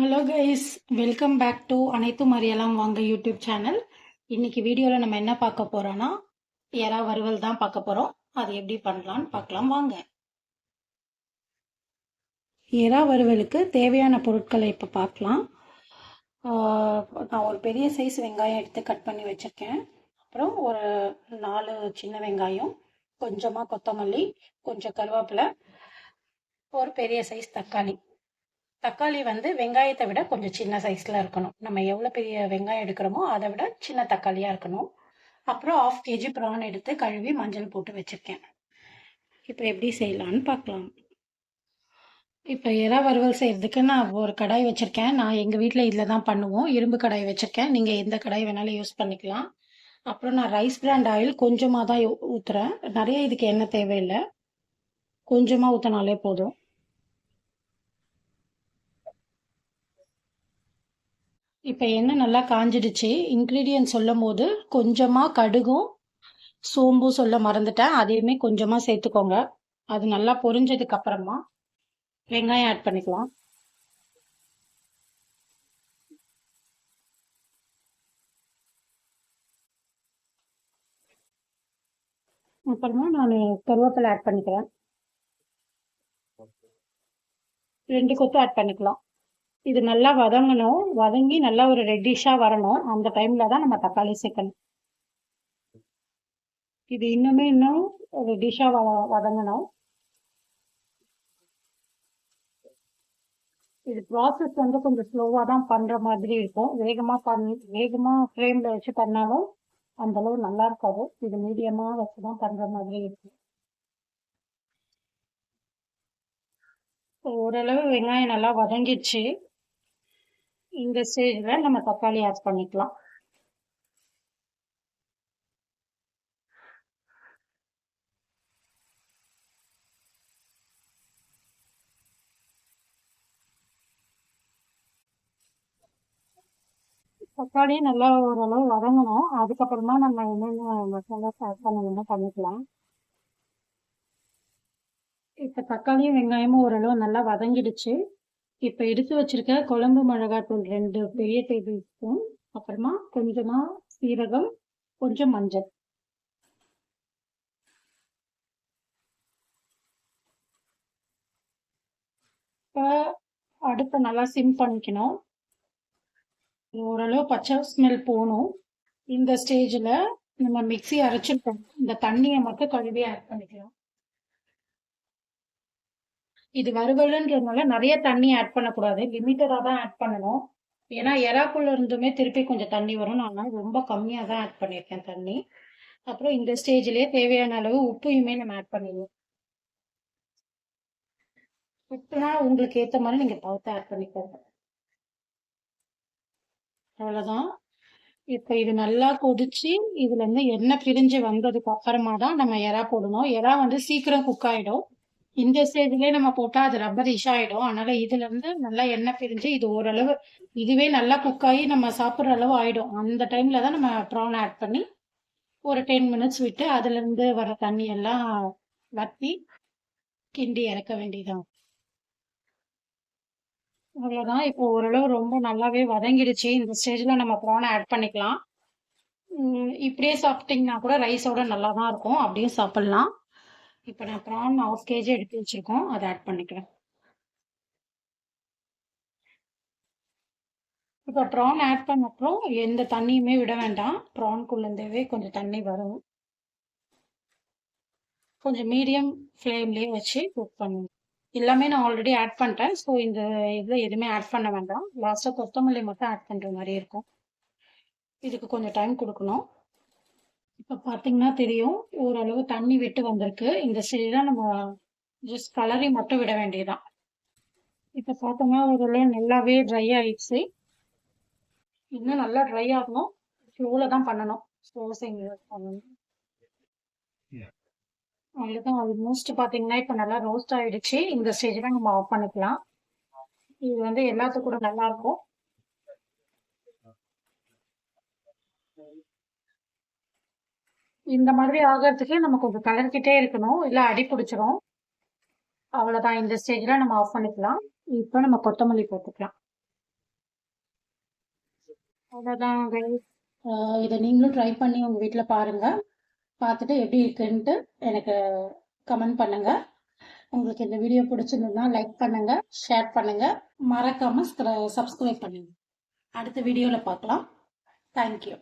Hello guys, welcome back to அனைத்தும் அறியலாம் வாங்க யூடியூப் சேனல். இன்னைக்கு வீடியோவில் நம்ம என்ன பார்க்க போறோம்னா எறா வறுவல் தான் பார்க்க போறோம். அது எப்படி பண்ணலான்னு பார்க்கலாம் வாங்க. எறா வறுவலுக்கு தேவையான பொருட்களை இப்போ பார்க்கலாம். நான் ஒரு பெரிய சைஸ் வெங்காயம் எடுத்து கட் பண்ணி வச்சுருக்கேன். அப்புறம் ஒரு 4 சின்ன வெங்காயம், கொஞ்சமாக கொத்தமல்லி, கொஞ்சம் கருவேப்பிலை, ஒரு பெரிய சைஸ் தக்காளி. தக்காளி வந்து வெங்காயத்தை விட கொஞ்சம் சின்ன சைஸில் இருக்கணும். நம்ம எவ்வளோ பெரிய வெங்காயம் எடுக்கிறோமோ அதை விட சின்ன தக்காளியாக இருக்கணும். அப்புறம் 1/2 kg ப்ரான் எடுத்து கழுவி மஞ்சள் போட்டு வச்சுருக்கேன். இப்போ எப்படி செய்யலான்னு பார்க்கலாம். இப்போ எறா வறுவல் செய்கிறதுக்கு நான் ஒரு கடாய் வச்சுருக்கேன். நான் எங்கள் வீட்டில் இதில் தான் பண்ணுவோம். இரும்பு கடாய் வச்சுருக்கேன். நீங்கள் எந்த கடாய் வேணாலும் யூஸ் பண்ணிக்கலாம். அப்புறம் நான் ரைஸ் பிராண்ட் ஆயில் கொஞ்சமாக தான் ஊற்றுறேன். நிறைய இதுக்கு எண்ணெய் தேவையில்லை, கொஞ்சமாக ஊற்றினாலே போதும். இப்போ எண்ணெய் நல்லா காஞ்சிடுச்சு. இன்க்ரீடியன்ட் சொல்லும் போது கொஞ்சமாக கடுகும் சோம்பும் சொல்ல மறந்துட்டேன். அதையுமே கொஞ்சமாக சேர்த்துக்கோங்க. அது நல்லா பொரிஞ்சதுக்கு அப்புறமா வெங்காயம் ஆட் பண்ணிக்கலாம். அப்புறமா நான் கருவேப்பிலை ஆட் பண்ணிக்கிறேன். 2 கொத்து ஆட் பண்ணிக்கலாம். இது நல்லா வதங்கணும். வதங்கி நல்லா ஒரு ரெட்டிஷாக வரணும். அந்த டைமில் தான் நம்ம தக்காளி சேர்க்கணும். இது இன்னும் ரெட்டிஷாக வதங்கணும். இது ப்ராசஸ் வந்து கொஞ்சம் ஸ்லோவாக தான் பண்ணுற மாதிரி இருக்கும். வேகமாக ஃப்ளேமில் வச்சு பண்ணாலும் அந்தளவு நல்லா இருக்காது. இது மீடியமாக வச்சு தான் பண்ணுற மாதிரி இருக்கும். ஓரளவு வெங்காயம் நல்லா வதங்கிடுச்சு. இந்த ஸ்டேஜில் நம்ம தக்காளி ஆட் பண்ணிக்கலாம். தக்காளி நல்லா ஓரளவு வதங்கணும். அதுக்கப்புறமா நம்ம என்னென்ன மசாலா ஆட் பண்ணணும்னு பண்ணிக்கலாம். இப்போ தக்காளியும் வெங்காயமும் ஓரளவு நல்லா வதங்கிடுச்சு. இப்போ எடுத்து வச்சிருக்க குழம்பு மிளகாத்தூள் 2 பெரிய டேபிள் ஸ்பூன், அப்புறமா கொஞ்சமா சீரகம், கொஞ்சம் மஞ்சள். இப்போ அடுப்பை நல்லா சிம் பண்ணிக்கணும். ஓரளவு பச்சை ஸ்மெல் போகணும். இந்த ஸ்டேஜில் நம்ம மிக்ஸி அரைச்சிருக்கோம், இந்த தண்ணியை மட்டும் கழுவி ஆட் பண்ணிக்கலாம். இது வறுவலுன்றதுனால நிறைய தண்ணி ஆட் பண்ணக்கூடாது, லிமிட்டடாக தான் ஆட் பண்ணணும். ஏன்னா எறாக்குள்ள இருந்துமே திருப்பி கொஞ்சம் தண்ணி வரும். நான் ரொம்ப கம்மியாக தான் ஆட் பண்ணியிருக்கேன் தண்ணி. அப்புறம் இந்த ஸ்டேஜ்லேயே தேவையான அளவு உப்பையுமே நம்ம ஆட் பண்ணிடுவோம். உப்புனா உங்களுக்கு ஏற்ற மாதிரி நீங்கள் பார்த்து ஆட் பண்ணிக்கோங்க. அவ்வளோதான். இப்போ இது நல்லா கொதிச்சு இதுலேருந்து எண்ணெய் பிரிஞ்சு வந்ததுக்கு அப்புறமா தான் நம்ம எறா போடணும். எறா வந்து சீக்கிரம் குக் ஆகிடும். இந்த ஸ்டேஜ்லேயே நம்ம போட்டால் அது ரப்பரிஷ் ஆகிடும். அதனால இதுலேருந்து நல்லா எண்ணெய் பிரிஞ்சு இது ஓரளவு இதுவே நல்லா குக் ஆகி நம்ம சாப்பிட்ற அளவு ஆகிடும். அந்த டைமில் தான் நம்ம ப்ரான் ஆட் பண்ணி ஒரு 10 மினிட்ஸ் விட்டு அதுலேருந்து வர தண்ணி எல்லாம் வற்றி கிண்டி இறக்க வேண்டியதான். அவ்வளோதான். இப்போ ஓரளவு ரொம்ப நல்லாவே வதங்கிடுச்சு. இந்த ஸ்டேஜில் நம்ம ப்ரானை ஆட் பண்ணிக்கலாம். இப்படியே சாப்பிட்டிங்கன்னா கூட ரைஸோட நல்லா தான் இருக்கும். அப்படியும் சாப்பிட்லாம். இப்போ நான் ப்ரான் 1/2 kg எடுத்து வச்சுருக்கோம், அதை ஆட் பண்ணிக்கிறேன். இப்போ ப்ரான் ஆட் பண்ண அப்புறம் எந்த தண்ணியுமே விட வேண்டாம். ப்ரான்குள்ளேருந்தே கொஞ்சம் தண்ணி வரும். கொஞ்சம் மீடியம் ஃப்ளேம்லேயே வச்சு குக் பண்ணுங்க. எல்லாமே நான் ஆல்ரெடி ஆட் பண்ணிட்டேன். ஸோ இந்த இதில் எதுவுமே ஆட் பண்ண வேண்டாம். லாஸ்ட்டாக கொத்தமல்லி மட்டும் ஆட் பண்ணுற மாதிரி இருக்கும். இதுக்கு கொஞ்சம் டைம் கொடுக்கணும். இப்போ பார்த்தீங்கன்னா தெரியும், ஓரளவு தண்ணி விட்டு வந்திருக்கு. இந்த ஸ்டேஜில் நம்ம ஜஸ்ட் கலரி மட்டும் விட வேண்டியதுதான். இப்போ பார்த்தோம்னா ஓரளவு நல்லாவே ட்ரை ஆயிடுச்சு. இன்னும் நல்லா ட்ரை ஆகணும். ஸ்லோவில் தான் பண்ணணும். ஸ்லோ சிம்மில் பண்ணணும். அவ்வளோதான். ஆல்மோஸ்ட் பார்த்தீங்கன்னா இப்போ நல்லா ரோஸ்ட் ஆயிடுச்சு. இந்த ஸ்டேஜில் நம்ம ஆஃப் பண்ணிக்கலாம். இது வந்து எல்லாத்துக்கும் கூட நல்லா இருக்கும். இந்த மாதிரி ஆகிறதுக்கு நம்ம கொஞ்சம் கலர்கிட்டே இருக்கணும், இல்லை அடி பிடிச்சிரும். அவ்வளோதான். இந்த ஸ்டேஜில் நம்ம ஆஃப் பண்ணிக்கலாம். இப்போ நம்ம கொத்தமல்லி போட்டுக்கலாம். அவ்வளோதான் கைஸ். இதை நீங்களும் ட்ரை பண்ணி உங்கள் வீட்டில் பாருங்கள். பார்த்துட்டு எப்படி இருக்குன்ட்டு எனக்கு கமெண்ட் பண்ணுங்கள். உங்களுக்கு இந்த வீடியோ பிடிச்சிருந்ததுன்னா லைக் பண்ணுங்கள், ஷேர் பண்ணுங்கள், மறக்காமல் சப்ஸ்கிரைப் பண்ணுங்கள். அடுத்த வீடியோவில் பார்க்கலாம். தேங்க்யூ.